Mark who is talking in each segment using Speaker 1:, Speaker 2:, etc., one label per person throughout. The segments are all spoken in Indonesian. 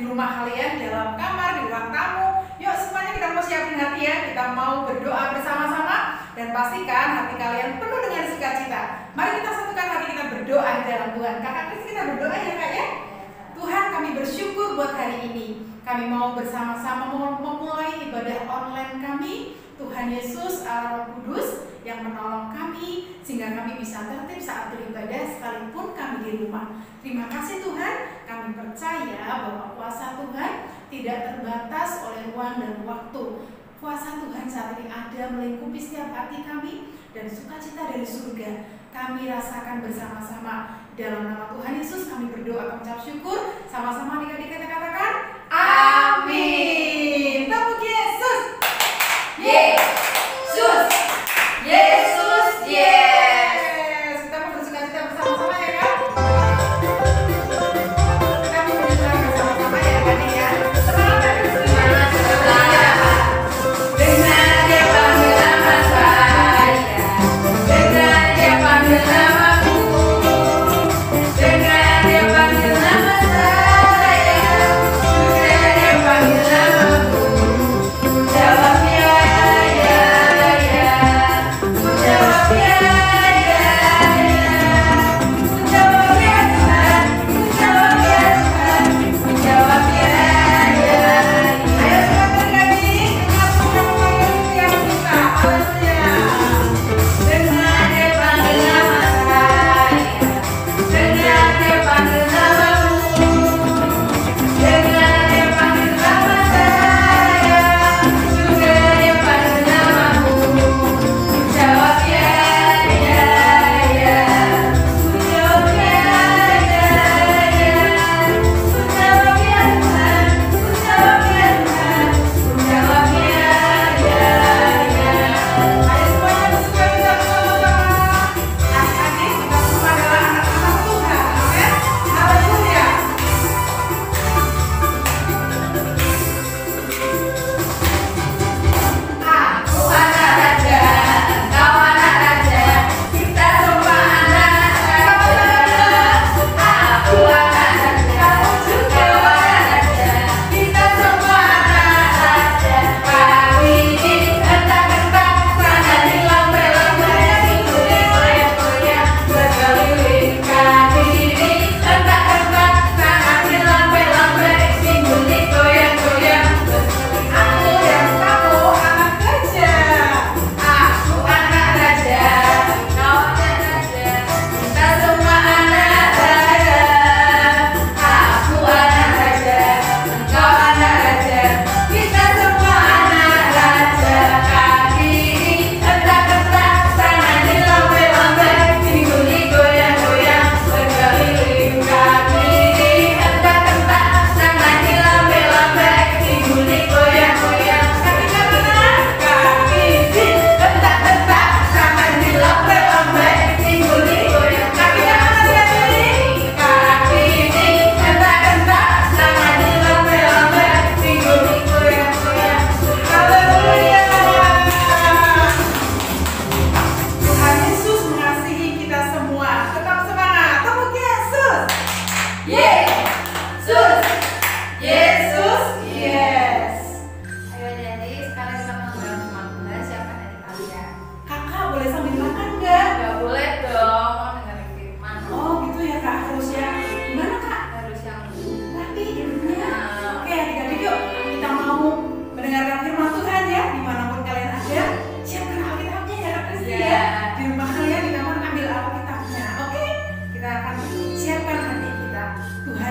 Speaker 1: di rumah kalian, dalam kamar, di ruang tamu. Yuk semuanya kita mau siapin hati ya. Kita mau berdoa bersama-sama dan pastikan hati kalian penuh dengan sukacita. Mari kita satukan hati kita berdoa di dalam Tuhan. Kakak Kris, kita berdoa ya Kak ya. Tuhan, kami bersyukur buat hari ini. Kami mau bersama-sama memulai ibadah online kami. Tuhan Yesus, Allah Roh Kudus yang menolong kami sehingga kami bisa tertib saat beribadah sekalipun kami di rumah. Terima kasih Tuhan, kami percaya bahwa kuasa Tuhan tidak terbatas oleh ruang dan waktu. Kuasa Tuhan saat ini ada melingkupi setiap hati kami dan sukacita dari surga kami rasakan bersama-sama. Dalam nama Tuhan Yesus kami berdoa, kami ucap syukur. Sama-sama adik-adik kita katakan amin. Tepuk Yesus. Yesus, Yesus, yes. Kita mau bersukacita bersama-sama ya kan? Kita mau berdoa bersama-sama ya kan ya. Semangat ya. Dengar dia panggil nama saya, dengar dia panggil namaku, dengar dia panggil nama saya, dengar dia panggil namaku. Jawabnya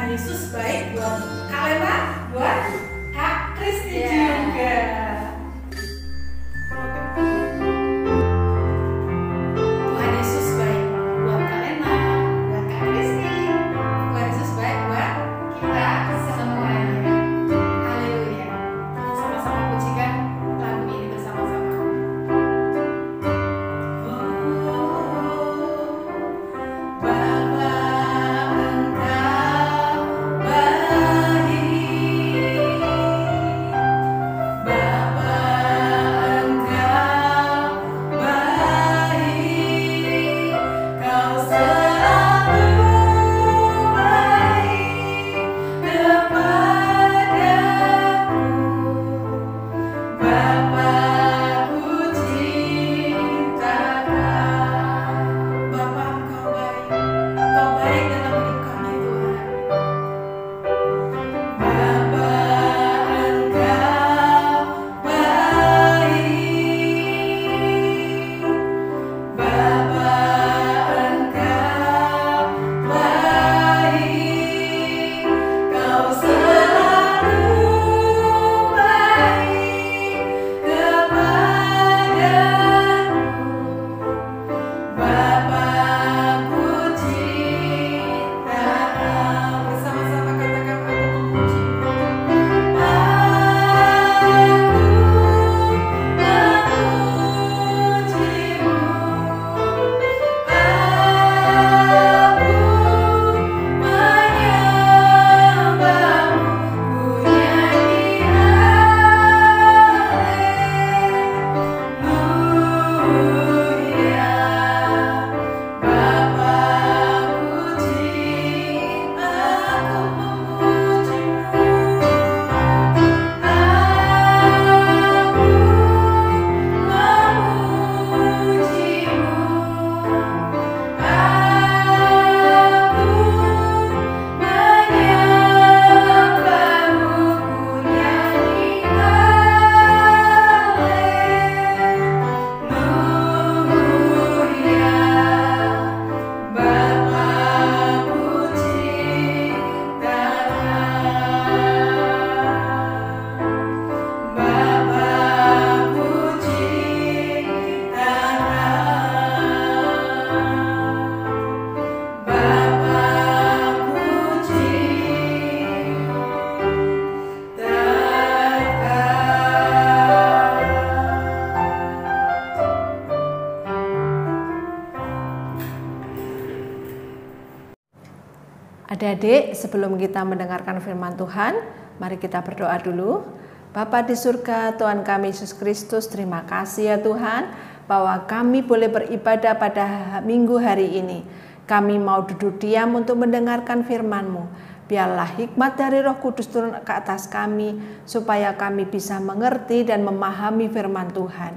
Speaker 1: Yesus baik buat Kak Lena, buat Kak Kristi juga. Tuhan Yesus baik buat Kak Lena, buat Kak Kristi. Tuhan Yesus baik buat kita semuanya. Haleluya. Sama-sama pujikan lagu ini bersama-sama. Bapa
Speaker 2: Adik-adik, sebelum kita mendengarkan firman Tuhan, mari kita berdoa dulu. Bapa di surga, Tuhan kami Yesus Kristus, terima kasih ya Tuhan, bahwa kami boleh beribadah pada minggu hari ini. Kami mau duduk diam untuk mendengarkan firman-Mu. Biarlah hikmat dari Roh Kudus turun ke atas kami, supaya kami bisa mengerti dan memahami firman Tuhan.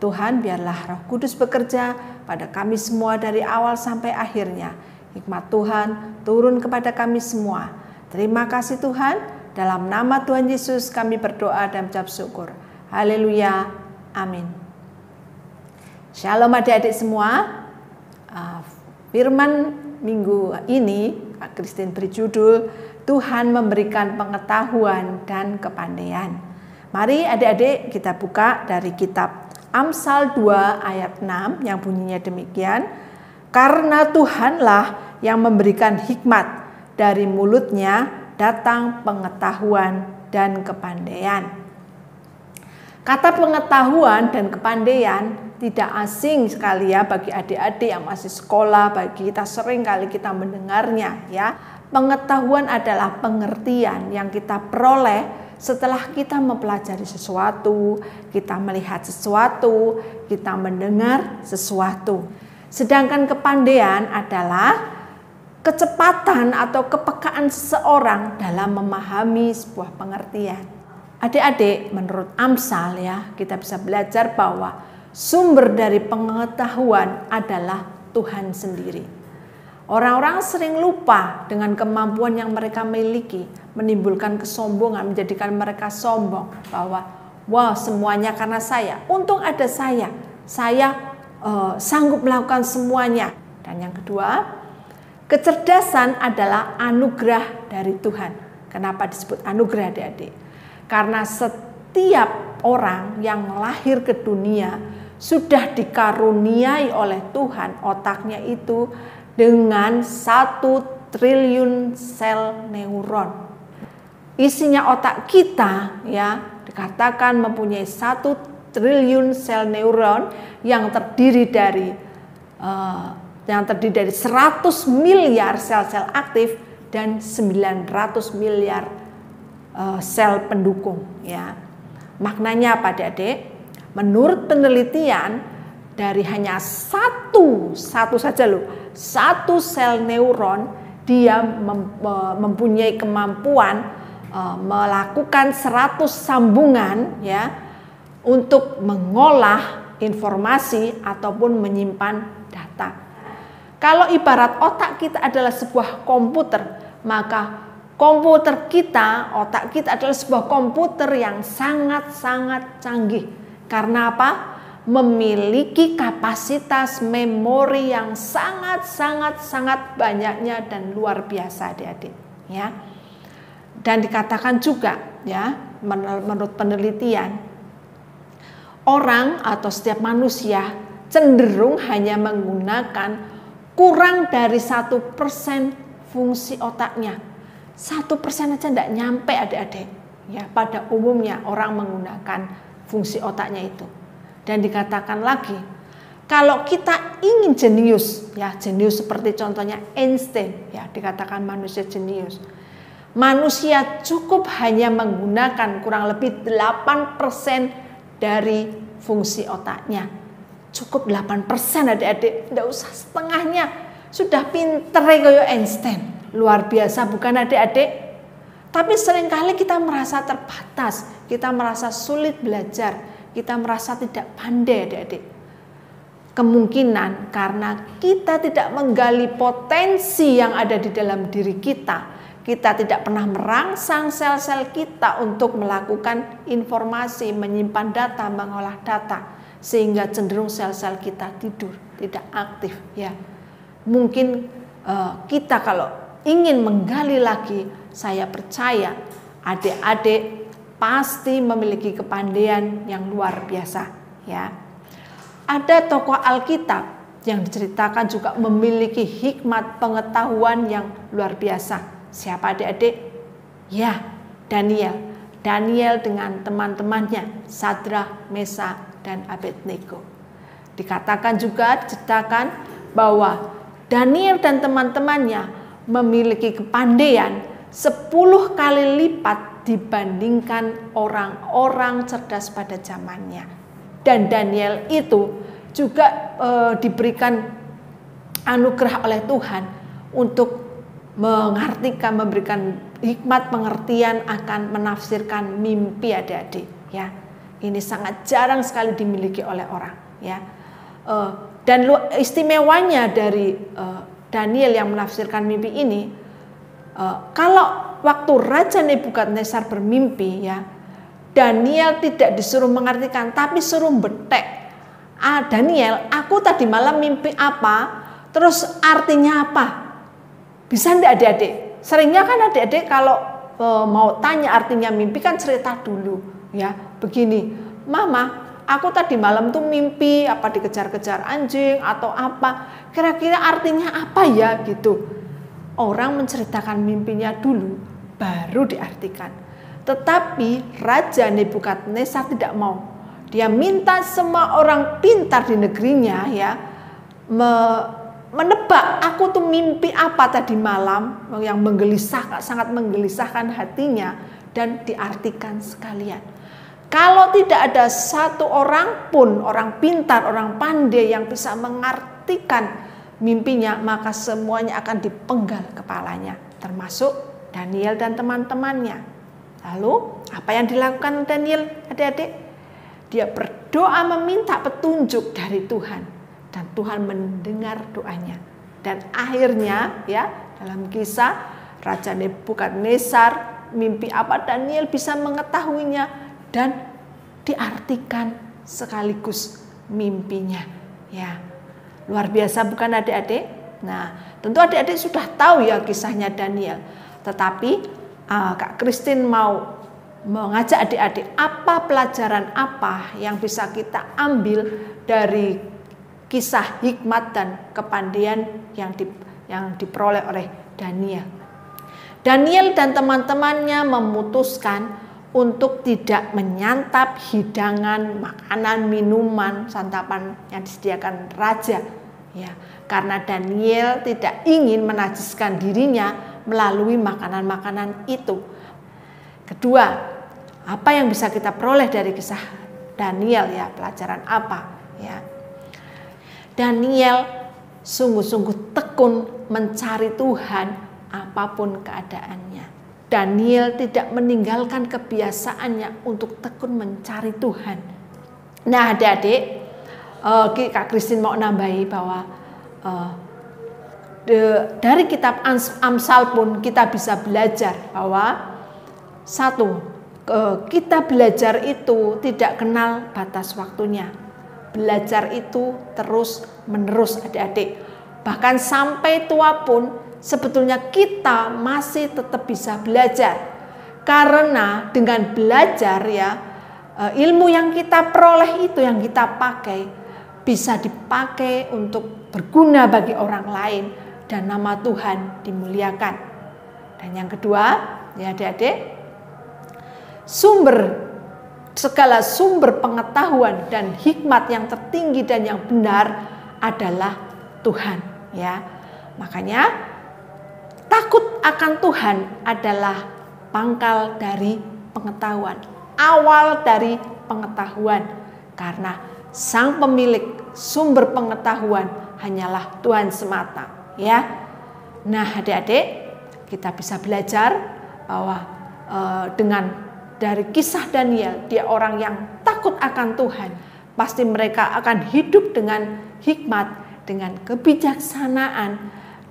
Speaker 2: Tuhan, biarlah Roh Kudus bekerja pada kami semua dari awal sampai akhirnya. Hikmat Tuhan turun kepada kami semua. Terima kasih Tuhan, dalam nama Tuhan Yesus kami berdoa dan mengucap syukur. Haleluya, amin. Shalom adik-adik semua. Firman minggu ini, Kak Christine beri judul, Tuhan memberikan pengetahuan dan kepandaian. Mari adik-adik kita buka dari kitab Amsal 2 ayat 6 yang bunyinya demikian. Karena Tuhanlah yang memberikan hikmat, dari mulutnya datang pengetahuan dan kepandaian. Kata pengetahuan dan kepandaian tidak asing sekali ya bagi adik-adik yang masih sekolah, bagi kita sering kali kita mendengarnya ya. Pengetahuan adalah pengertian yang kita peroleh setelah kita mempelajari sesuatu, kita melihat sesuatu, kita mendengar sesuatu. Sedangkan kepandaian adalah kecepatan atau kepekaan seseorang dalam memahami sebuah pengertian. Adik-adik, menurut Amsal ya, kita bisa belajar bahwa sumber dari pengetahuan adalah Tuhan sendiri. Orang-orang sering lupa dengan kemampuan yang mereka miliki, menimbulkan kesombongan, menjadikan mereka sombong bahwa wah semuanya karena saya, untung ada saya sanggup melakukan semuanya. Dan yang kedua, kecerdasan adalah anugerah dari Tuhan. Kenapa disebut anugerah adik-adik? Karena setiap orang yang lahir ke dunia sudah dikaruniai oleh Tuhan otaknya itu dengan 1 triliun sel neuron. Isinya otak kita ya dikatakan mempunyai 1 triliun sel neuron yang terdiri dari 100 miliar sel-sel aktif dan 900 miliar sel pendukung ya. Maknanya apa adik-adik? Menurut penelitian dari hanya satu saja loh, 1 sel neuron dia mempunyai kemampuan melakukan 100 sambungan ya untuk mengolah informasi ataupun menyimpan data. Kalau ibarat otak kita adalah sebuah komputer, maka komputer kita, otak kita adalah sebuah komputer yang sangat-sangat canggih. Karena apa? Memiliki kapasitas memori yang sangat banyaknya dan luar biasa adik-adik. Ya. Dan dikatakan juga ya, menurut penelitian, orang atau setiap manusia cenderung hanya menggunakan kurang dari 1% fungsi otaknya. 1% aja tidak nyampe adik-adik. Ya, pada umumnya orang menggunakan fungsi otaknya itu. Dan dikatakan lagi, kalau kita ingin jenius, ya jenius seperti contohnya Einstein, ya dikatakan manusia jenius. Manusia cukup hanya menggunakan kurang lebih 8% dari fungsi otaknya. Cukup 8% adik-adik, tidak usah setengahnya. Sudah pinter kayak Einstein. Luar biasa bukan adik-adik? Tapi seringkali kita merasa terbatas, kita merasa sulit belajar, kita merasa tidak pandai adik-adik. Kemungkinan karena kita tidak menggali potensi yang ada di dalam diri kita. Kita tidak pernah merangsang sel-sel kita untuk melakukan informasi, menyimpan data, mengolah data. Sehingga cenderung sel-sel kita tidur, tidak aktif. Ya, mungkin kita kalau ingin menggali lagi, saya percaya adik-adik pasti memiliki kepandaian yang luar biasa. Ya, ada tokoh Alkitab yang diceritakan juga memiliki hikmat pengetahuan yang luar biasa. Siapa adik-adik? Ya, Daniel. Daniel dengan teman-temannya, Sadrak, Mesak, dan Abednego. Dikatakan juga, diceritakan bahwa Daniel dan teman-temannya memiliki kepandaian 10 kali lipat dibandingkan orang-orang cerdas pada zamannya. Dan Daniel itu juga diberikan anugerah oleh Tuhan untuk mengartikan, memberikan hikmat pengertian akan menafsirkan mimpi adik-adik, ya. Ini sangat jarang sekali dimiliki oleh orang, ya. Dan istimewanya dari Daniel yang menafsirkan mimpi ini, kalau waktu Raja Nebukadnezar bermimpi, ya, Daniel tidak disuruh mengartikan, tapi suruh betek. Daniel, aku tadi malam mimpi apa? Terus artinya apa? Bisa enggak adik-adik? Seringnya kan adik-adik kalau mau tanya artinya mimpi kan cerita dulu, ya. Begini, Mama, aku tadi malam tuh mimpi apa dikejar-kejar anjing atau apa. Kira-kira artinya apa ya gitu. Orang menceritakan mimpinya dulu baru diartikan. Tetapi Raja Nebukadnezar tidak mau. Dia minta semua orang pintar di negerinya, ya, menebak aku tuh mimpi apa tadi malam yang sangat menggelisahkan hatinya dan diartikan sekalian. Kalau tidak ada satu orang pun, orang pintar, orang pandai yang bisa mengartikan mimpinya, maka semuanya akan dipenggal kepalanya, termasuk Daniel dan teman-temannya. Lalu apa yang dilakukan Daniel, adik-adik? Dia berdoa meminta petunjuk dari Tuhan. Dan Tuhan mendengar doanya. Dan akhirnya, ya, dalam kisah Raja Nebukadnezar mimpi apa Daniel bisa mengetahuinya dan diartikan sekaligus mimpinya, ya. Luar biasa bukan adik-adik? Nah, tentu adik-adik sudah tahu ya kisahnya Daniel. Tetapi Kak Christine mau mengajak adik-adik apa pelajaran apa yang bisa kita ambil dari kisah hikmat dan kepandaian yang diperoleh oleh Daniel. Daniel dan teman-temannya memutuskan untuk tidak menyantap hidangan, makanan, minuman, santapan yang disediakan raja, ya, karena Daniel tidak ingin menajiskan dirinya melalui makanan-makanan itu. Kedua, apa yang bisa kita peroleh dari kisah Daniel, ya, pelajaran apa, ya? Daniel sungguh-sungguh tekun mencari Tuhan apapun keadaannya. Daniel tidak meninggalkan kebiasaannya untuk tekun mencari Tuhan. Nah, adik-adik, Kak Christine mau nambahi bahwa dari kitab Amsal pun kita bisa belajar bahwa satu, kita belajar itu tidak kenal batas waktunya. Belajar itu terus menerus adik-adik. Bahkan sampai tua pun sebetulnya kita masih tetap bisa belajar. Karena dengan belajar, ya, ilmu yang kita peroleh itu yang kita pakai bisa dipakai untuk berguna bagi orang lain dan nama Tuhan dimuliakan. Dan yang kedua, ya adik-adik, segala sumber pengetahuan dan hikmat yang tertinggi dan yang benar adalah Tuhan, ya. Makanya takut akan Tuhan adalah pangkal dari pengetahuan, awal dari pengetahuan, karena sang pemilik sumber pengetahuan hanyalah Tuhan semata, ya. Nah, adik-adik, kita bisa belajar bahwa dengan dari kisah Daniel, dia orang yang takut akan Tuhan. Pasti mereka akan hidup dengan hikmat, dengan kebijaksanaan,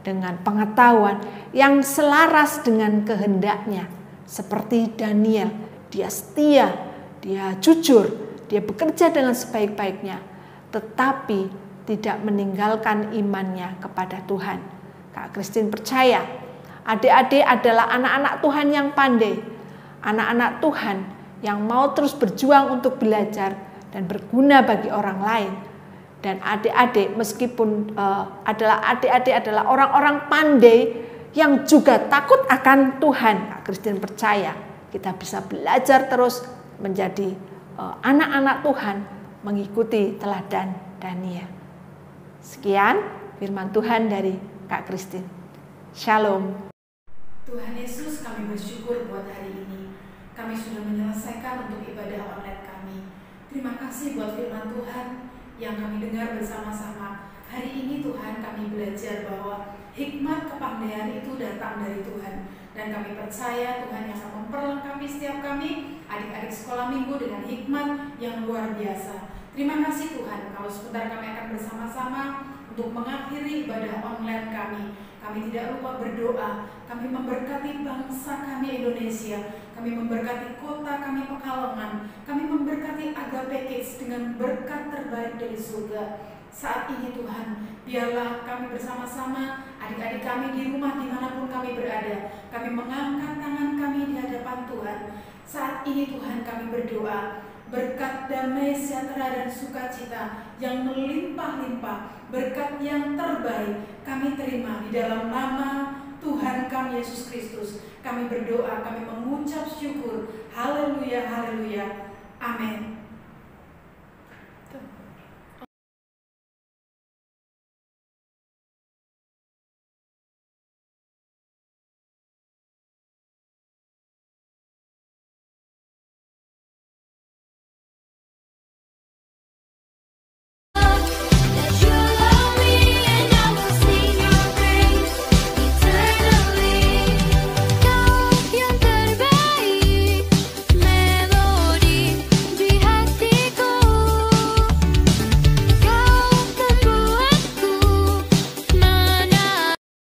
Speaker 2: dengan pengetahuan yang selaras dengan kehendaknya. Seperti Daniel, dia setia, dia jujur, dia bekerja dengan sebaik-baiknya, tetapi tidak meninggalkan imannya kepada Tuhan. Kak Christine percaya, adik-adik adalah anak-anak Tuhan yang pandai. Anak-anak Tuhan yang mau terus berjuang untuk belajar dan berguna bagi orang lain. Dan adik-adik meskipun adik-adik adalah orang-orang pandai yang juga takut akan Tuhan. Kak Christine percaya kita bisa belajar terus menjadi anak-anak Tuhan, mengikuti teladan Daniel. Sekian firman Tuhan dari Kak Christine. Shalom.
Speaker 1: Tuhan Yesus, kami bersyukur buat hari ini. Kami sudah menyelesaikan untuk ibadah online kami. Terima kasih buat firman Tuhan yang kami dengar bersama-sama. Hari ini Tuhan, kami belajar bahwa hikmat kepandaian itu datang dari Tuhan. Dan kami percaya Tuhan yang akan memperlengkapi setiap kami, adik-adik sekolah minggu dengan hikmat yang luar biasa. Terima kasih Tuhan, kalau sebentar kami akan bersama-sama untuk mengakhiri ibadah online kami. Kami tidak lupa berdoa, kami memberkati bangsa kami Indonesia, kami memberkati kota kami Pekalongan, kami memberkati Agape Kids dengan berkat terbaik dari surga. Saat ini Tuhan, biarlah kami bersama-sama, adik-adik kami di rumah dimanapun kami berada, kami mengangkat tangan kami di hadapan Tuhan. Saat ini Tuhan, kami berdoa, berkat damai sejahtera dan sukacita yang melimpah-limpah, berkat yang terbaik kami terima di dalam nama Tuhan kami Yesus Kristus. Kami berdoa, kami mengucap syukur. Haleluya, haleluya. Amin.